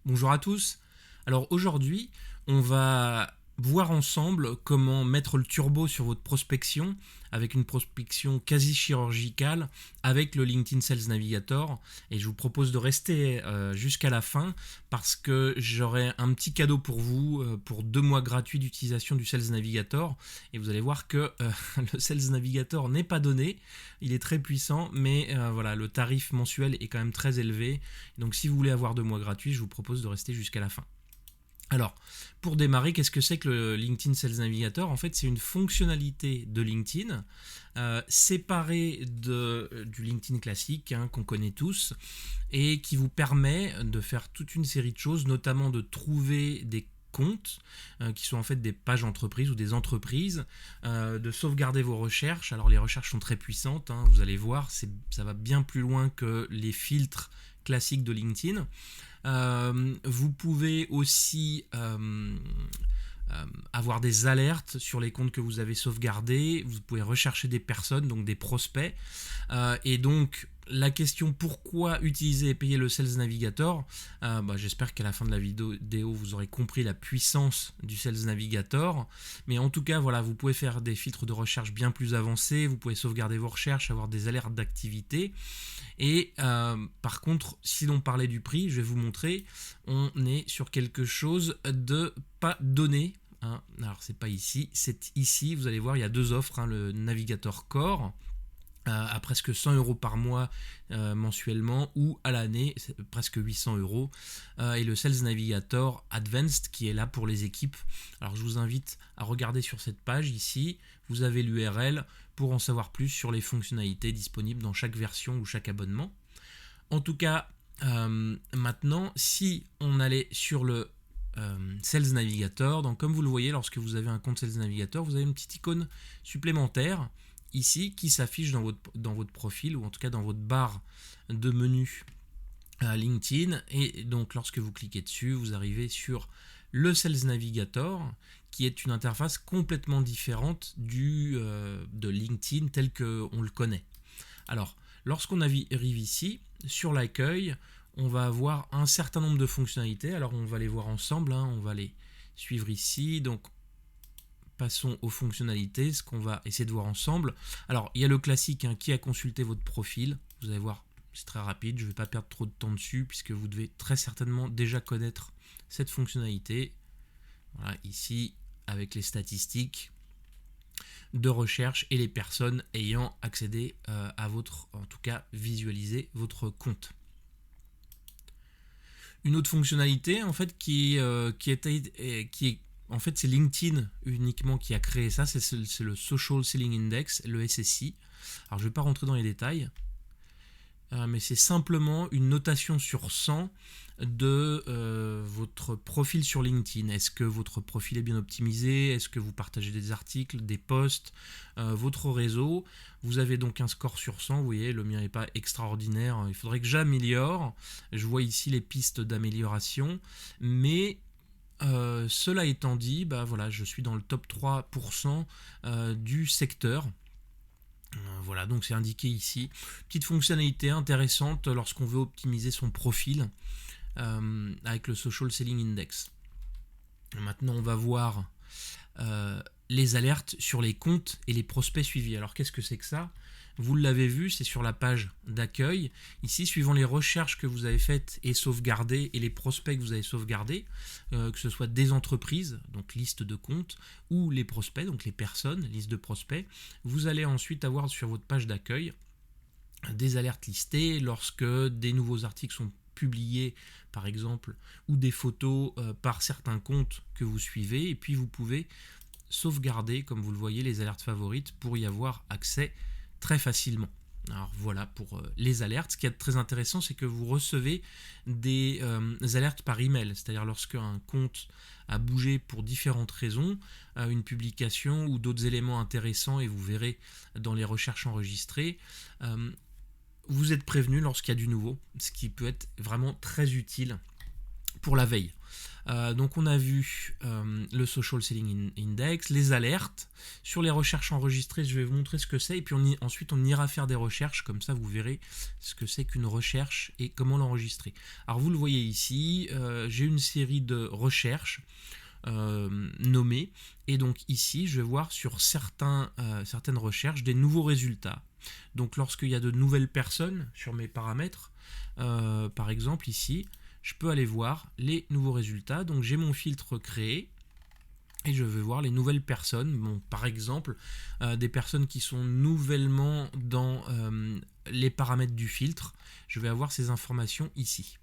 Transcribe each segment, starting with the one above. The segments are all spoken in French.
Bonjour à tous. Alors aujourd'hui, on va voir ensemble comment mettre le turbo sur votre prospection avec une prospection quasi chirurgicale avec le LinkedIn Sales Navigator. Et je vous propose de rester jusqu'à la fin parce que j'aurai un petit cadeau pour vous pour 2 mois gratuits d'utilisation du Sales Navigator. Et vous allez voir que le Sales Navigator n'est pas donné. Il est très puissant, mais voilà, le tarif mensuel est quand même très élevé. Donc si vous voulez avoir 2 mois gratuits, je vous propose de rester jusqu'à la fin. Alors, pour démarrer, qu'est-ce que c'est que le LinkedIn Sales Navigator? En fait, c'est une fonctionnalité de LinkedIn séparée du LinkedIn classique qu'on connaît tous et qui vous permet de faire toute une série de choses, notamment de trouver des comptes qui sont en fait des pages entreprises ou des entreprises, de sauvegarder vos recherches. Alors les recherches sont très puissantes, vous allez voir, ça va bien plus loin que les filtres classiques de LinkedIn. Vous pouvez aussi avoir des alertes sur les comptes que vous avez sauvegardés. Vous pouvez rechercher des personnes, donc des prospects. Et donc, la question pourquoi utiliser et payer le Sales Navigator, j'espère qu'à la fin de la vidéo, vous aurez compris la puissance du Sales Navigator. Mais en tout cas, voilà, vous pouvez faire des filtres de recherche bien plus avancés. Vous pouvez sauvegarder vos recherches, avoir des alertes d'activité. Et par contre, si l'on parlait du prix, je vais vous montrer, on est sur quelque chose de pas donné. Alors c'est pas ici, c'est ici. Vous allez voir, il y a 2 offres, le Navigator Core à presque 100 € par mois mensuellement, ou à l'année presque 800 €, et le Sales Navigator Advanced qui est là pour les équipes. Alors je vous invite à regarder sur cette page ici, vous avez l'URL pour en savoir plus sur les fonctionnalités disponibles dans chaque version ou chaque abonnement. En tout cas, maintenant, si on allait sur le Sales Navigator, donc comme vous le voyez, lorsque vous avez un compte Sales Navigator, vous avez une petite icône supplémentaire ici qui s'affiche dans votre profil, ou en tout cas dans votre barre de menu LinkedIn. Et donc lorsque vous cliquez dessus, vous arrivez sur le Sales Navigator, qui est une interface complètement différente de LinkedIn tel qu'on le connaît. Alors, lorsqu'on arrive ici, sur l'accueil, on va avoir un certain nombre de fonctionnalités. Alors, on va les voir ensemble, on va les suivre ici. Donc, passons aux fonctionnalités, ce qu'on va essayer de voir ensemble. Alors, il y a le classique, qui a consulté votre profil. Vous allez voir, c'est très rapide, je ne vais pas perdre trop de temps dessus, puisque vous devez très certainement déjà connaître cette fonctionnalité. Voilà, ici, avec les statistiques de recherche et les personnes ayant accédé à votre, en tout cas visualisé votre compte. Une autre fonctionnalité en fait qui est en fait c'est LinkedIn uniquement qui a créé ça, c'est le Social Selling Index, le SSI. Alors je ne vais pas rentrer dans les détails, mais c'est simplement une notation sur 100 de votre profil sur LinkedIn. Est-ce que votre profil est bien optimisé? Est-ce que vous partagez des articles, des posts, votre réseau? Vous avez donc un score sur 100, vous voyez, le mien n'est pas extraordinaire, il faudrait que j'améliore. Je vois ici les pistes d'amélioration, mais cela étant dit, voilà, je suis dans le top 3% du secteur. Voilà, donc c'est indiqué ici. Petite fonctionnalité intéressante lorsqu'on veut optimiser son profil avec le Social Selling Index. Maintenant, on va voir les alertes sur les comptes et les prospects suivis. Alors, qu'est-ce que c'est que ça? Vous l'avez vu, c'est sur la page d'accueil. Ici, suivant les recherches que vous avez faites et sauvegardées et les prospects que vous avez sauvegardés, que ce soit des entreprises, donc liste de comptes, ou les prospects, donc les personnes, liste de prospects, vous allez ensuite avoir sur votre page d'accueil des alertes listées lorsque des nouveaux articles sont publiés par exemple, ou des photos par certains comptes que vous suivez, et puis vous pouvez sauvegarder, comme vous le voyez, les alertes favorites pour y avoir accès très facilement. Alors voilà pour les alertes. Ce qui est très intéressant, c'est que vous recevez des alertes par email, c'est-à-dire lorsque un compte a bougé pour différentes raisons, une publication ou d'autres éléments intéressants, et vous verrez dans les recherches enregistrées, vous êtes prévenu lorsqu'il y a du nouveau, ce qui peut être vraiment très utile pour la veille. Donc on a vu le Social Selling Index, les alertes. Sur les recherches enregistrées, je vais vous montrer ce que c'est, et puis ensuite on ira faire des recherches, comme ça vous verrez ce que c'est qu'une recherche et comment l'enregistrer. Alors vous le voyez ici, j'ai une série de recherches nommées, et donc ici je vais voir sur certaines recherches des nouveaux résultats. Donc lorsqu'il y a de nouvelles personnes sur mes paramètres, par exemple ici, je peux aller voir les nouveaux résultats. Donc j'ai mon filtre créé et je vais voir les nouvelles personnes. Bon, par exemple, des personnes qui sont nouvellement dans les paramètres du filtre. Je vais avoir ces informations ici.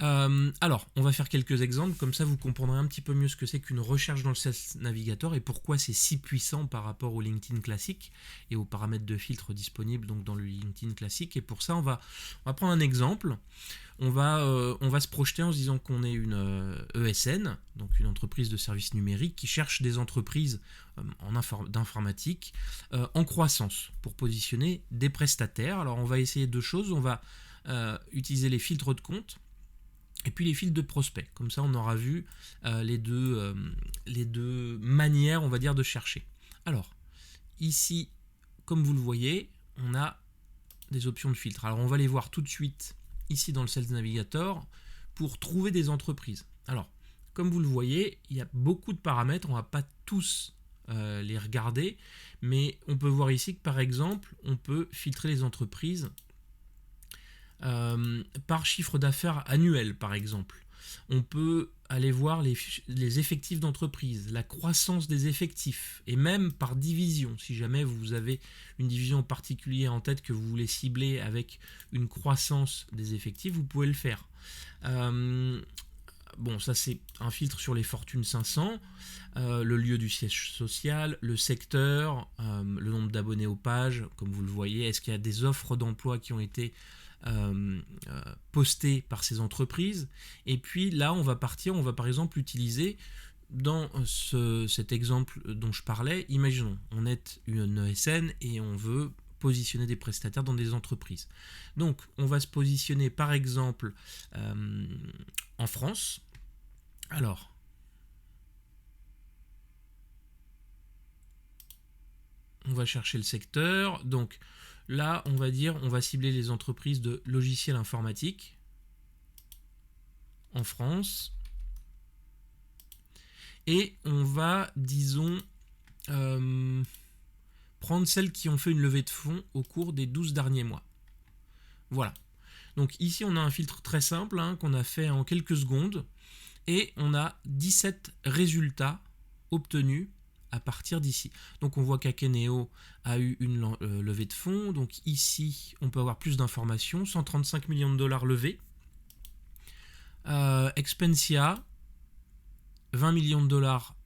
Alors, on va faire quelques exemples, comme ça vous comprendrez un petit peu mieux ce que c'est qu'une recherche dans le Sales Navigator et pourquoi c'est si puissant par rapport au LinkedIn classique et aux paramètres de filtre disponibles donc dans le LinkedIn classique. Et pour ça, on va prendre un exemple. On va se projeter en se disant qu'on est une ESN, donc une entreprise de services numériques qui cherche des entreprises d'informatique en croissance pour positionner des prestataires. Alors, on va essayer deux choses. On va utiliser les filtres de compte et puis les filtres de prospects. Comme ça, on aura vu les deux manières, on va dire, de chercher. Alors, ici, comme vous le voyez, on a des options de filtre. Alors, on va les voir tout de suite ici dans le Sales Navigator pour trouver des entreprises. Alors, comme vous le voyez, il y a beaucoup de paramètres. On ne va pas tous les regarder, mais on peut voir ici que, par exemple, on peut filtrer les entreprises par chiffre d'affaires annuel, par exemple. On peut aller voir les effectifs d'entreprise, la croissance des effectifs, et même par division. Si jamais vous avez une division en particulier en tête que vous voulez cibler avec une croissance des effectifs, vous pouvez le faire. Bon, ça c'est un filtre sur les Fortune 500, le lieu du siège social, le secteur, le nombre d'abonnés aux pages, comme vous le voyez. Est-ce qu'il y a des offres d'emploi qui ont été postées par ces entreprises? Et puis là, on va par exemple utiliser dans cet exemple dont je parlais. Imaginons, on est une ESN et on veut positionner des prestataires dans des entreprises. Donc, on va se positionner par exemple en France. Alors, on va chercher le secteur. Donc là, on va cibler les entreprises de logiciels informatiques en France. Et on va, disons, prendre celles qui ont fait une levée de fonds au cours des 12 derniers mois. Voilà. Donc ici, on a un filtre très simple qu'on a fait en quelques secondes. Et on a 17 résultats obtenus à partir d'ici. Donc on voit qu'Akeneo a eu une levée de fonds. Donc ici, on peut avoir plus d'informations. 135 millions de dollars levés. Expensia, 20 millions de dollars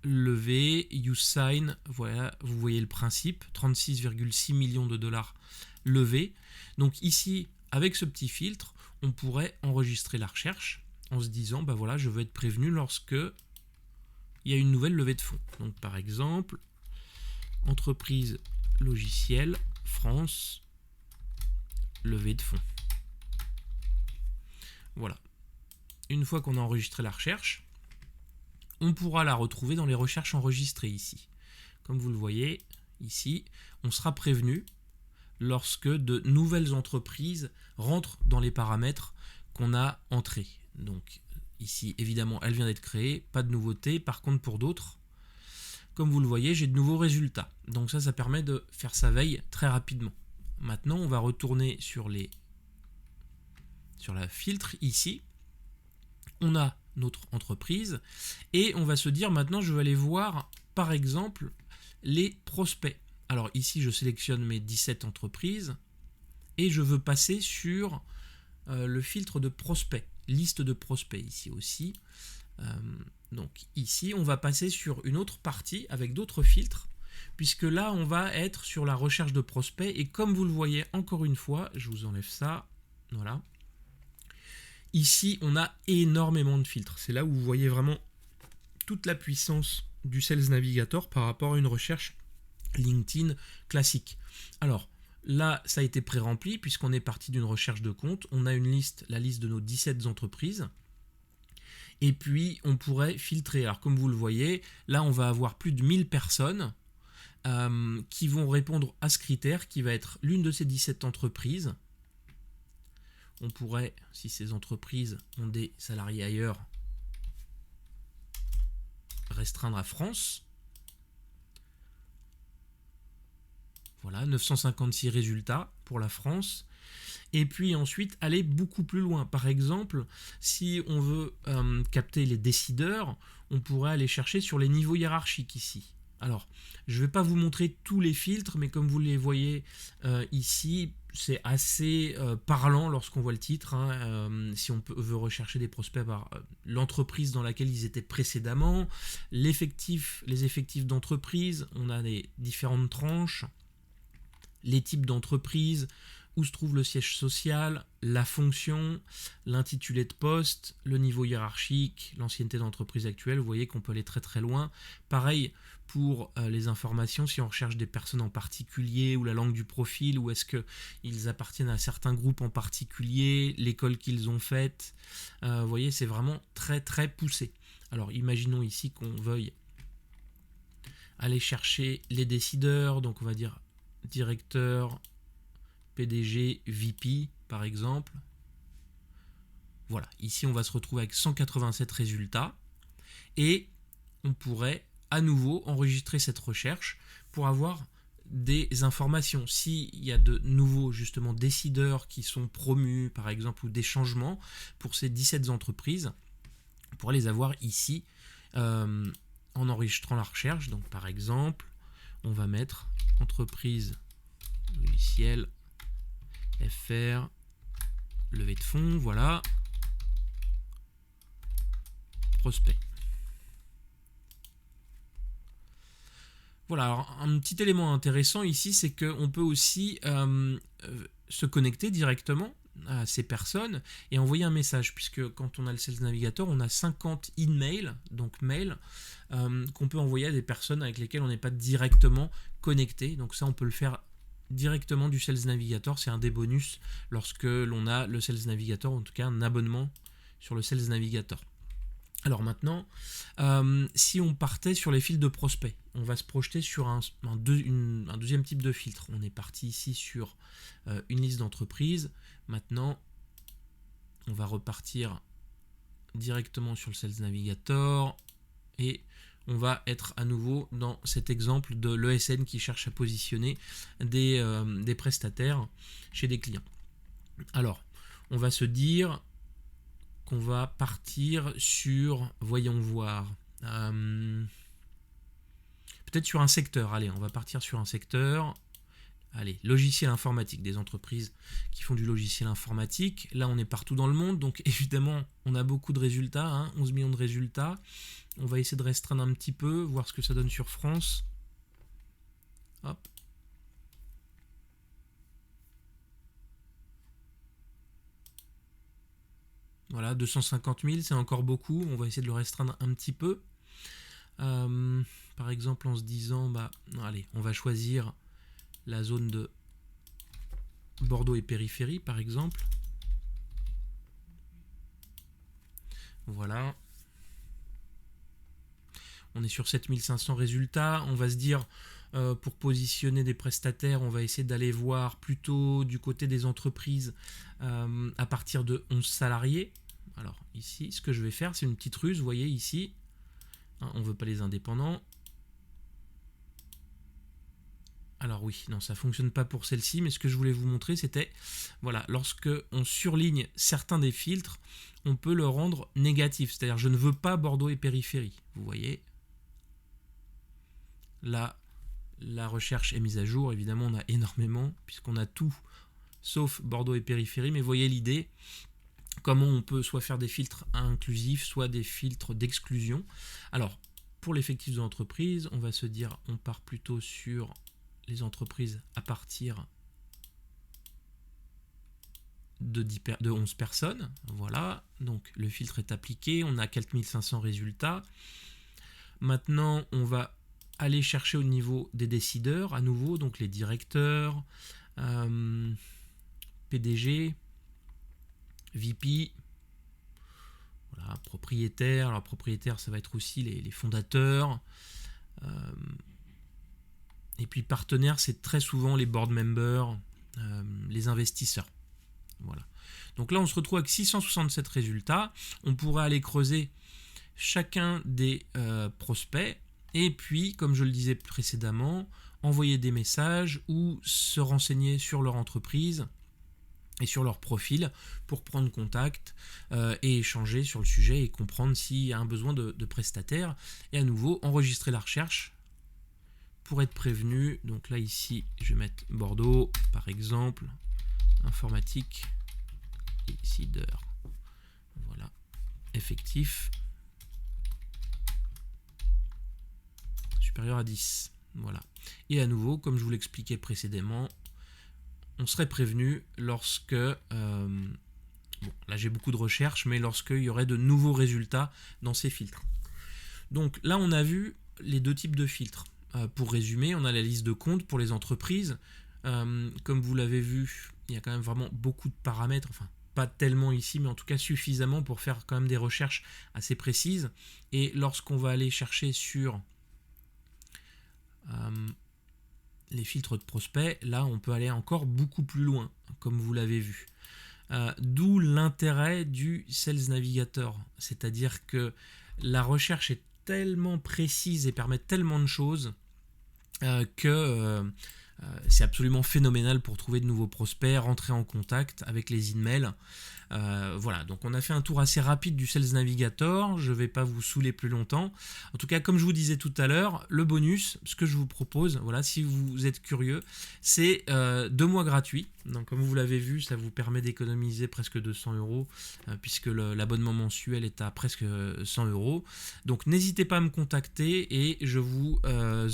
levés. YouSign, voilà, vous voyez le principe. 36,6 millions de dollars levés. Donc ici, avec ce petit filtre, on pourrait enregistrer la recherche en se disant, bah voilà, je veux être prévenu lorsque il y a une nouvelle levée de fonds. Donc par exemple, entreprise logicielle, France, levée de fonds. Voilà. Une fois qu'on a enregistré la recherche, on pourra la retrouver dans les recherches enregistrées ici. Comme vous le voyez ici, on sera prévenu lorsque de nouvelles entreprises rentrent dans les paramètres qu'on a entrés. Donc ici, évidemment, elle vient d'être créée, pas de nouveauté. Par contre, pour d'autres, comme vous le voyez, j'ai de nouveaux résultats. Donc ça permet de faire sa veille très rapidement. Maintenant, on va retourner sur la filtre ici. On a notre entreprise et on va se dire maintenant, je vais aller voir, par exemple, les prospects. Alors ici, je sélectionne mes 17 entreprises et je veux passer sur le filtre de prospects. Liste de prospects ici aussi. Donc ici, on va passer sur une autre partie avec d'autres filtres, puisque là, on va être sur la recherche de prospects. Et comme vous le voyez, encore une fois, je vous enlève ça. Voilà. Ici, on a énormément de filtres. C'est là où vous voyez vraiment toute la puissance du Sales Navigator par rapport à une recherche LinkedIn classique. Alors, Là, ça a été pré-rempli puisqu'on est parti d'une recherche de compte. On a une liste, la liste de nos 17 entreprises. Et puis, on pourrait filtrer. Alors, comme vous le voyez, là, on va avoir plus de 1000 personnes qui vont répondre à ce critère qui va être l'une de ces 17 entreprises. On pourrait, si ces entreprises ont des salariés ailleurs, restreindre à France. Voilà, 956 résultats pour la France. Et puis ensuite, aller beaucoup plus loin. Par exemple, si on veut capter les décideurs, on pourrait aller chercher sur les niveaux hiérarchiques ici. Alors, je ne vais pas vous montrer tous les filtres, mais comme vous les voyez ici, c'est assez parlant lorsqu'on voit le titre. Si on veut rechercher des prospects par l'entreprise dans laquelle ils étaient précédemment, les effectifs d'entreprise, on a les différentes tranches, les types d'entreprises, où se trouve le siège social, la fonction, l'intitulé de poste, le niveau hiérarchique, l'ancienneté d'entreprise actuelle. Vous voyez qu'on peut aller très très loin. Pareil pour les informations, si on recherche des personnes en particulier, ou la langue du profil, ou est-ce qu'ils appartiennent à certains groupes en particulier, l'école qu'ils ont faite. Vous voyez, c'est vraiment très très poussé. Alors imaginons ici qu'on veuille aller chercher les décideurs, donc on va dire directeur, PDG, VP par exemple. Voilà, ici on va se retrouver avec 187 résultats et on pourrait à nouveau enregistrer cette recherche pour avoir des informations. S'il y a de nouveaux justement décideurs qui sont promus par exemple ou des changements pour ces 17 entreprises, on pourrait les avoir ici en enregistrant la recherche. Donc par exemple, on va mettre entreprise logicielle FR, levée de fonds, voilà, prospect. Voilà, alors un petit élément intéressant ici, c'est qu'on peut aussi se connecter directement à ces personnes et envoyer un message, puisque quand on a le Sales Navigator, on a 50 emails, donc mails, qu'on peut envoyer à des personnes avec lesquelles on n'est pas directement connecté. Donc ça, on peut le faire directement du Sales Navigator, c'est un des bonus lorsque l'on a le Sales Navigator, en tout cas un abonnement sur le Sales Navigator. Alors maintenant, si on partait sur les fils de prospects, on va se projeter sur un deuxième type de filtre. On est parti ici sur une liste d'entreprises. Maintenant, on va repartir directement sur le Sales Navigator et on va être à nouveau dans cet exemple de l'ESN qui cherche à positionner des prestataires chez des clients. Alors, on va se dire qu'on va partir sur, voyons voir, peut-être sur un secteur. Allez, on va partir sur un secteur. Allez, logiciel informatique, des entreprises qui font du logiciel informatique. Là, on est partout dans le monde, donc évidemment, on a beaucoup de résultats, 11 millions de résultats. On va essayer de restreindre un petit peu, voir ce que ça donne sur France. Hop. Voilà, 250 000, c'est encore beaucoup. On va essayer de le restreindre un petit peu. Par exemple, en se disant, allez, on va choisir la zone de Bordeaux et périphérie, par exemple. Voilà. On est sur 7500 résultats. On va se dire, pour positionner des prestataires, on va essayer d'aller voir plutôt du côté des entreprises à partir de 11 salariés. Alors ici, ce que je vais faire, c'est une petite ruse. Vous voyez ici, on ne veut pas les indépendants. Alors oui, non, ça ne fonctionne pas pour celle-ci, mais ce que je voulais vous montrer, c'était, voilà, lorsque on surligne certains des filtres, on peut le rendre négatif. C'est-à-dire, je ne veux pas Bordeaux et périphérie. Vous voyez, là, la recherche est mise à jour. Évidemment, on a énormément, puisqu'on a tout, sauf Bordeaux et périphérie. Mais voyez l'idée, comment on peut soit faire des filtres inclusifs, soit des filtres d'exclusion. Alors, pour l'effectif de l'entreprise, on va se dire, on part plutôt sur les entreprises à partir de 11 personnes. Voilà, donc le filtre est appliqué, on a 4500 résultats. Maintenant, on va aller chercher au niveau des décideurs, à nouveau, donc les directeurs, PDG, VP, voilà, propriétaire. Alors propriétaire, ça va être aussi les fondateurs. Et puis partenaire, c'est très souvent les board members, les investisseurs. Voilà. Donc là, on se retrouve avec 667 résultats. On pourrait aller creuser chacun des prospects et puis, comme je le disais précédemment, envoyer des messages ou se renseigner sur leur entreprise et sur leur profil pour prendre contact et échanger sur le sujet et comprendre s'il y a un besoin de prestataires. Et à nouveau, enregistrer la recherche pour être prévenu. Donc là, ici, je vais mettre Bordeaux, par exemple, informatique, décideur. Voilà, effectif, supérieur à 10. Voilà. Et à nouveau, comme je vous l'expliquais précédemment, on serait prévenu lorsque, bon, là j'ai beaucoup de recherches, mais lorsqu'il y aurait de nouveaux résultats dans ces filtres. Donc là, on a vu les deux types de filtres. Pour résumer, on a la liste de comptes pour les entreprises. Comme vous l'avez vu, il y a quand même vraiment beaucoup de paramètres, enfin pas tellement ici, mais en tout cas suffisamment pour faire quand même des recherches assez précises. Et lorsqu'on va aller chercher sur les filtres de prospects, là on peut aller encore beaucoup plus loin, comme vous l'avez vu. D'où l'intérêt du Sales Navigator, c'est-à-dire que la recherche est tellement précise et permet tellement de choses que c'est absolument phénoménal pour trouver de nouveaux prospects, rentrer en contact avec les emails. Voilà, donc on a fait un tour assez rapide du Sales Navigator, je ne vais pas vous saouler plus longtemps. En tout cas, comme je vous disais tout à l'heure, le bonus, ce que je vous propose, voilà, si vous êtes curieux, c'est 2 mois gratuits. Donc comme vous l'avez vu, ça vous permet d'économiser presque 200 €, puisque l'abonnement mensuel est à presque 100 €. Donc n'hésitez pas à me contacter et je vous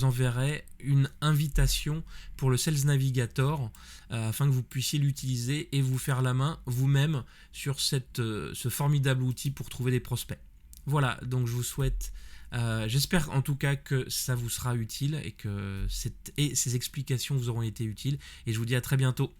enverrai une invitation pour le Sales Navigator afin que vous puissiez l'utiliser et vous faire la main vous-même sur ce formidable outil pour trouver des prospects. Voilà, donc je vous souhaite, j'espère en tout cas que ça vous sera utile et que ces explications vous auront été utiles et je vous dis à très bientôt.